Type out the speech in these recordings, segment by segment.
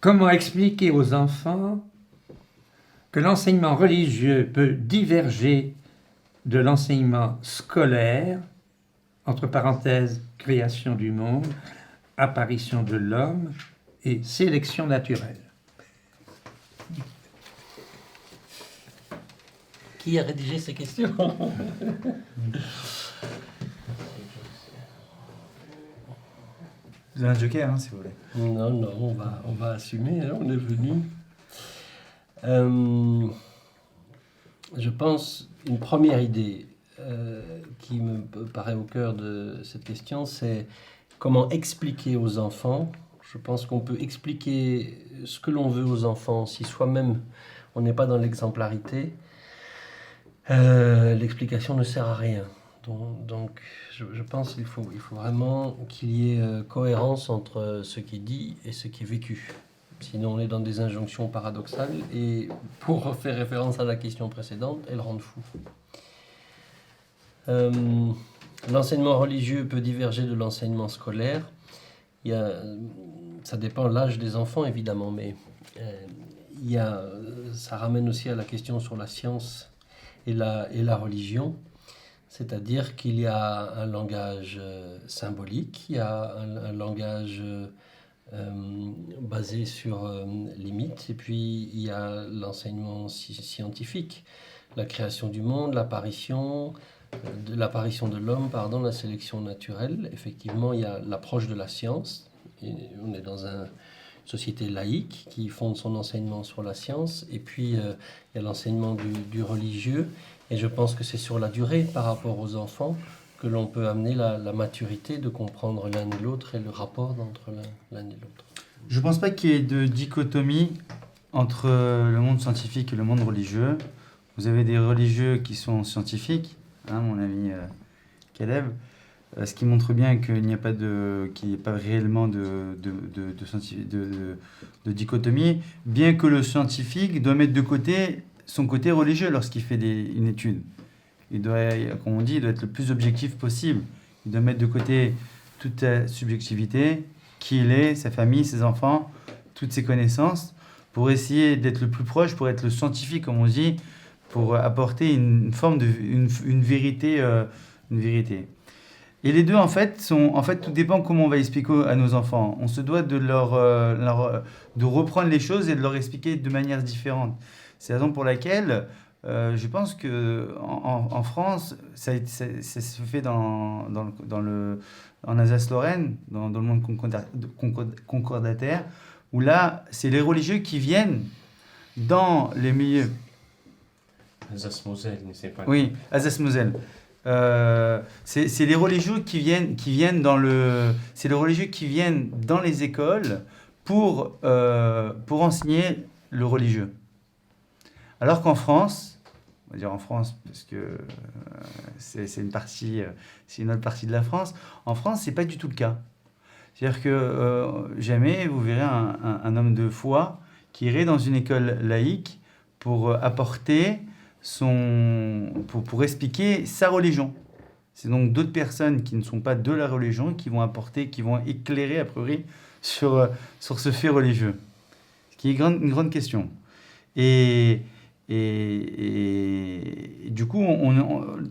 Comment expliquer aux enfants que l'enseignement religieux peut diverger de l'enseignement scolaire, entre parenthèses, création du monde, apparition de l'homme et sélection naturelle? Qui a rédigé ces questions? Vous avez un joker, hein, si vous voulez. Non, on va assumer, hein, on est venu. Je pense, une première idée qui me paraît au cœur de cette question, c'est comment expliquer aux enfants. Je pense qu'on peut expliquer ce que l'on veut aux enfants si soi-même on n'est pas dans l'exemplarité. L'explication ne sert à rien. Donc je pense qu'il faut vraiment qu'il y ait cohérence entre ce qui est dit et ce qui est vécu. Sinon, on est dans des injonctions paradoxales et pour faire référence à la question précédente, elles rendent fou. L'enseignement religieux peut diverger de l'enseignement scolaire. Ça dépend de l'âge des enfants, évidemment, mais ça ramène aussi à la question sur la science et la religion. C'est-à-dire qu'il y a un langage symbolique, il y a un langage basé sur les mythes, et puis il y a l'enseignement scientifique, la création du monde, l'apparition de l'homme, la sélection naturelle. Effectivement, il y a l'approche de la science. Et on est dans une société laïque qui fonde son enseignement sur la science, et puis il y a l'enseignement du religieux. Et je pense que c'est sur la durée, par rapport aux enfants, que l'on peut amener la maturité de comprendre l'un et l'autre et le rapport entre l'un et l'autre. Je ne pense pas qu'il y ait de dichotomie entre le monde scientifique et le monde religieux. Vous avez des religieux qui sont scientifiques, hein, mon ami Caleb, ce qui montre bien qu'il n'y a pas réellement de dichotomie, bien que le scientifique doit mettre de côté son côté religieux lorsqu'il fait une étude. Il doit, comme on dit, il doit être le plus objectif possible. Il doit mettre de côté toute sa subjectivité, qui il est, sa famille, ses enfants, toutes ses connaissances, pour essayer d'être le plus proche, pour être le scientifique, comme on dit, pour apporter une forme de une vérité, une vérité. Et les deux, en fait, tout dépend comment on va expliquer à nos enfants. On se doit de de reprendre les choses et de leur expliquer de manière différente. C'est la raison pour laquelle je pense qu'en France, ça se fait en Alsace-Lorraine, dans le monde concordataire, où là, c'est les religieux qui viennent dans les milieux. Alsace-Moselle, mais c'est pas... Oui, Alsace-Moselle. C'est les religieux qui viennent dans c'est les religieux qui viennent dans les écoles pour enseigner le religieux. Alors qu'en France, on va dire en France parce que c'est une autre partie de la France. En France, c'est pas du tout le cas. C'est-à-dire que jamais vous verrez un homme de foi qui irait dans une école laïque pour apporter pour expliquer sa religion. C'est donc d'autres personnes qui ne sont pas de la religion qui vont éclairer a priori sur ce fait religieux. Ce qui est une grande question. Et du coup,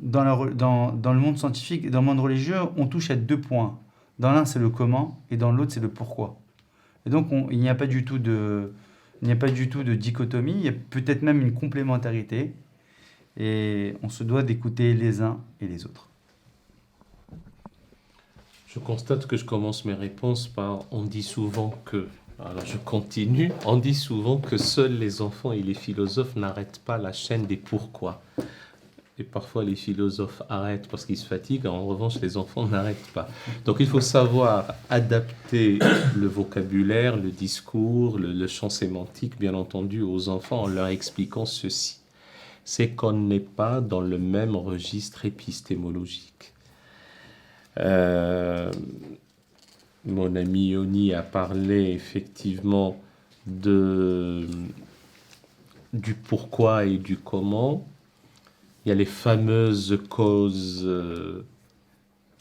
dans le monde scientifique et dans le monde religieux, on touche à deux points. Dans l'un, c'est le comment, et dans l'autre, c'est le pourquoi. Et donc, il n'y a pas du tout de dichotomie, il y a peut-être même une complémentarité, et on se doit d'écouter les uns et les autres. Je constate que je commence mes réponses par « on dit souvent que ». Alors je continue. On dit souvent que seuls les enfants et les philosophes n'arrêtent pas la chaîne des pourquoi. Et parfois les philosophes arrêtent parce qu'ils se fatiguent. En revanche, les enfants n'arrêtent pas. Donc il faut savoir adapter le vocabulaire, le discours, le champ sémantique, bien entendu, aux enfants en leur expliquant ceci. C'est qu'on n'est pas dans le même registre épistémologique. Mon ami Yoni a parlé effectivement du pourquoi et du comment. Il y a les fameuses causes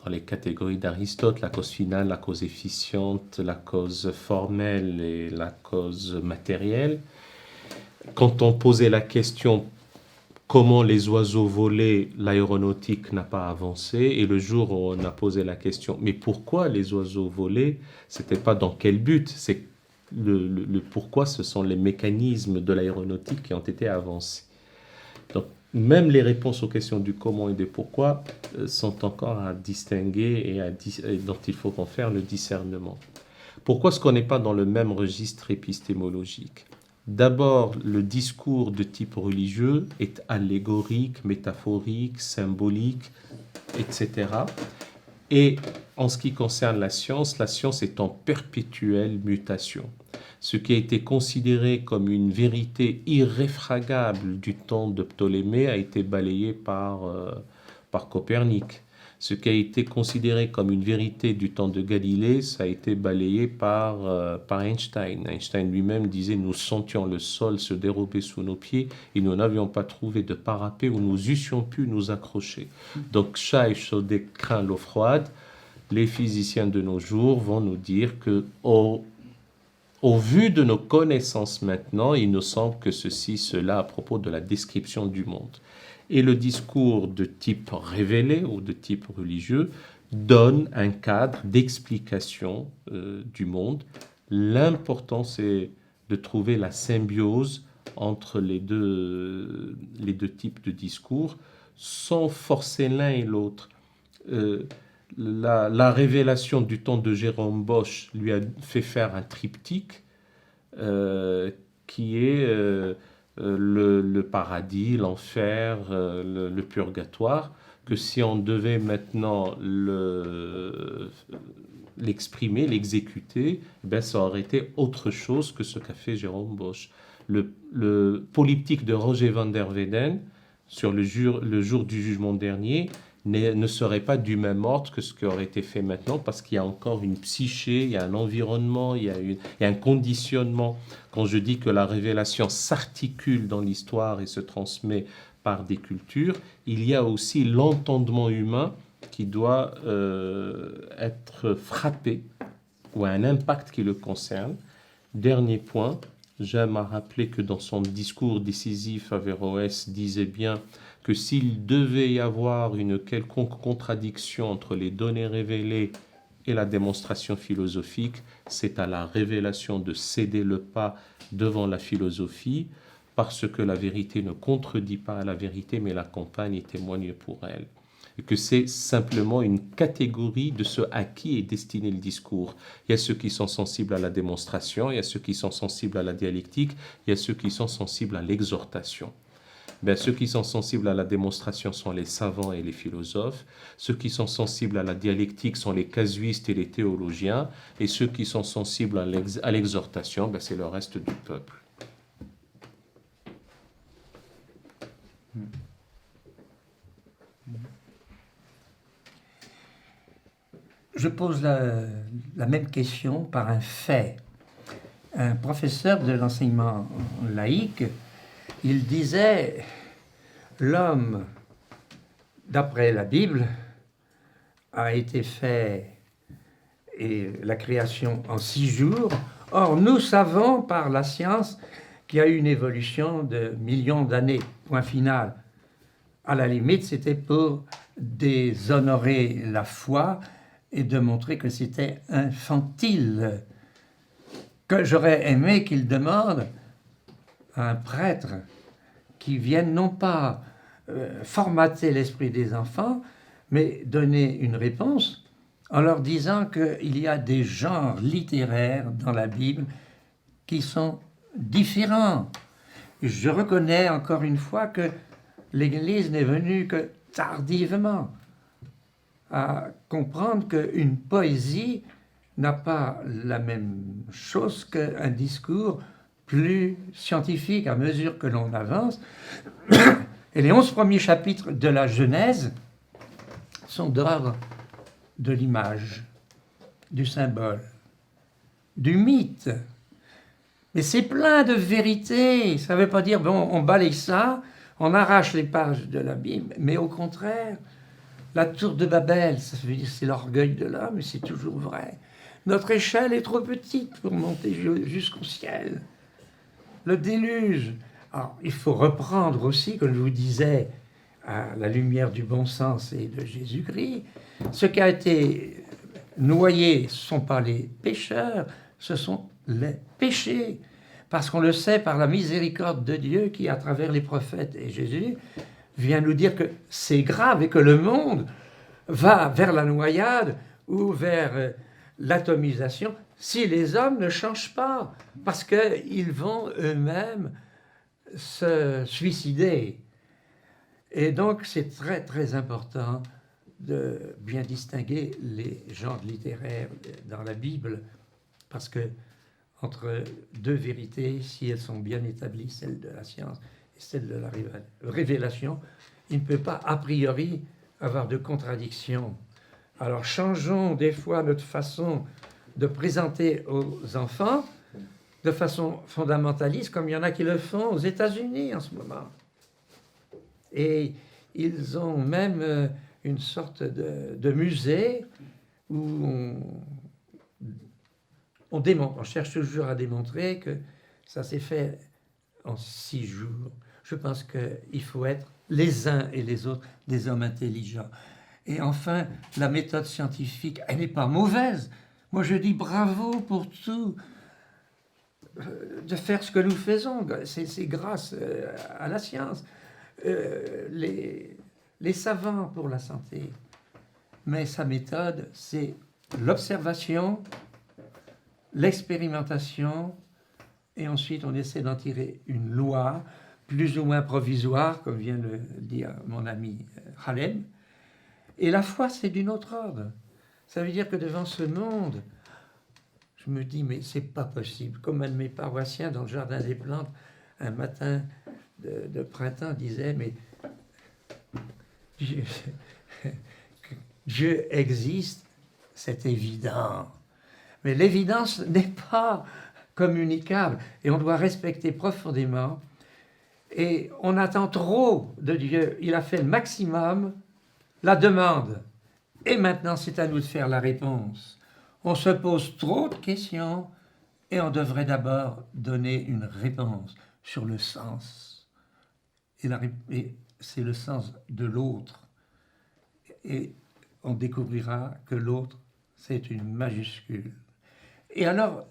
dans les catégories d'Aristote, la cause finale, la cause efficiente, la cause formelle et la cause matérielle. Quand on posait la question comment les oiseaux volaient, l'aéronautique n'a pas avancé. Et le jour où on a posé la question, mais pourquoi les oiseaux volaient, c'était pas dans quel but, c'est le pourquoi, ce sont les mécanismes de l'aéronautique qui ont été avancés. Donc, même les réponses aux questions du comment et du pourquoi sont encore à distinguer et dont il faut en faire le discernement. Pourquoi est-ce qu'on n'est pas dans le même registre épistémologique ? D'abord, le discours de type religieux est allégorique, métaphorique, symbolique, etc. Et en ce qui concerne la science est en perpétuelle mutation. Ce qui a été considéré comme une vérité irréfragable du temps de Ptolémée a été balayé par Copernic. Ce qui a été considéré comme une vérité du temps de Galilée, ça a été balayé par Einstein. Einstein lui-même disait « Nous sentions le sol se dérober sous nos pieds et nous n'avions pas trouvé de parapet où nous eussions pu nous accrocher. » Donc, chat échaudé craint l'eau froide. Les physiciens de nos jours vont nous dire que au vu de nos connaissances maintenant, il nous semble que ceci, cela à propos de la description du monde. Et le discours de type révélé ou de type religieux donne un cadre d'explication du monde. L'important, c'est de trouver la symbiose entre les deux types de discours sans forcer l'un et l'autre. La révélation du temps de Jérôme Bosch lui a fait faire un triptyque qui est le paradis, l'enfer, le purgatoire, que si on devait maintenant l'exprimer, l'exécuter, ben ça aurait été autre chose que ce qu'a fait Jérôme Bosch. Le polyptyque de Roger van der Weyden, sur le jour du jugement dernier, ne serait pas du même ordre que ce qui aurait été fait maintenant, parce qu'il y a encore une psyché, il y a un environnement, il y a un conditionnement. Quand je dis que la révélation s'articule dans l'histoire et se transmet par des cultures, il y a aussi l'entendement humain qui doit être frappé, ou un impact qui le concerne. Dernier point, j'aime à rappeler que dans son discours décisif, Averroès disait bien que s'il devait y avoir une quelconque contradiction entre les données révélées et la démonstration philosophique, c'est à la révélation de céder le pas devant la philosophie, parce que la vérité ne contredit pas la vérité, mais l'accompagne et témoigne pour elle. Et que c'est simplement une catégorie de ce à qui est destiné le discours. Il y a ceux qui sont sensibles à la démonstration, il y a ceux qui sont sensibles à la dialectique, il y a ceux qui sont sensibles à l'exhortation. Ben, ceux qui sont sensibles à la démonstration sont les savants et les philosophes. Ceux qui sont sensibles à la dialectique sont les casuistes et les théologiens. Et ceux qui sont sensibles à l'exhortation, ben, c'est le reste du peuple. Je pose la même question par un fait. Un professeur de l'enseignement laïque, il disait « L'homme, d'après la Bible, a été fait et la création en 6 jours. Or, nous savons par la science qu'il y a eu une évolution de millions d'années, point final. À la limite, c'était pour déshonorer la foi et de montrer que c'était infantile. Que j'aurais aimé qu'il demande à un prêtre qui vienne non pas formater l'esprit des enfants, mais donner une réponse en leur disant qu'il y a des genres littéraires dans la Bible qui sont différents. Je reconnais encore une fois que l'Église n'est venue que tardivement à comprendre qu'une poésie n'a pas la même chose qu'un discours plus scientifique à mesure que l'on avance. Et les 11 premiers chapitres de la Genèse sont d'ordre de l'image, du symbole, du mythe. Mais c'est plein de vérités. Ça ne veut pas dire, bon, on balaye ça, on arrache les pages de la Bible, mais au contraire, La tour de Babel, ça veut dire c'est l'orgueil de l'homme, et c'est toujours vrai. Notre échelle est trop petite pour monter jusqu'au ciel. Le déluge. Alors, il faut reprendre aussi, comme je vous disais, à la lumière du bon sens et de Jésus-Christ, ce qui a été noyé, ce ne sont pas les pécheurs, ce sont les péchés. Parce qu'on le sait par la miséricorde de Dieu qui, à travers les prophètes et Jésus, vient nous dire que c'est grave et que le monde va vers la noyade ou vers l'atomisation si les hommes ne changent pas, parce qu'ils vont eux-mêmes se suicider. Et donc c'est très très important de bien distinguer les genres littéraires dans la Bible, parce que entre deux vérités, si elles sont bien établies, celle de la science et celle de la révélation, il ne peut pas a priori avoir de contradiction. Alors changeons des fois notre façon de présenter aux enfants de façon fondamentaliste, comme il y en a qui le font aux États-Unis en ce moment. Et ils ont même une sorte de musée où on démontre, on cherche toujours à démontrer que ça s'est fait en 6 jours. Je pense qu'il faut être les uns et les autres des hommes intelligents. Et enfin, la méthode scientifique, elle n'est pas mauvaise. Moi, je dis bravo pour tout, de faire ce que nous faisons. C'est grâce à la science. Les savants pour la santé. Mais sa méthode, c'est l'observation, l'expérimentation, et ensuite on essaie d'en tirer une loi, plus ou moins provisoire, comme vient de le dire mon ami Halem. Et la foi, c'est d'une autre ordre. Ça veut dire que devant ce monde, je me dis, mais c'est pas possible. Comme un de mes paroissiens dans le Jardin des Plantes, un matin de printemps, disait, mais Dieu existe, c'est évident. Mais l'évidence n'est pas communicable et on doit respecter profondément. Et on attend trop de Dieu. Il a fait le maximum, la demande. Et maintenant, c'est à nous de faire la réponse. On se pose trop de questions et on devrait d'abord donner une réponse sur le sens. Et c'est le sens de l'autre. Et on découvrira que l'autre, c'est une majuscule. Et alors,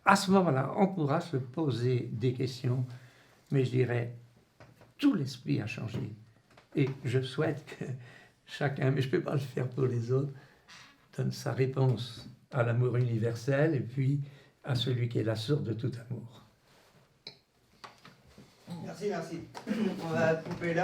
à ce moment-là, on pourra se poser des questions, mais je dirais, tout l'esprit a changé. Et je souhaite que chacun, mais je ne peux pas le faire pour les autres, donne sa réponse à l'amour universel et puis à celui qui est la source de tout amour. Merci, merci. On va couper là.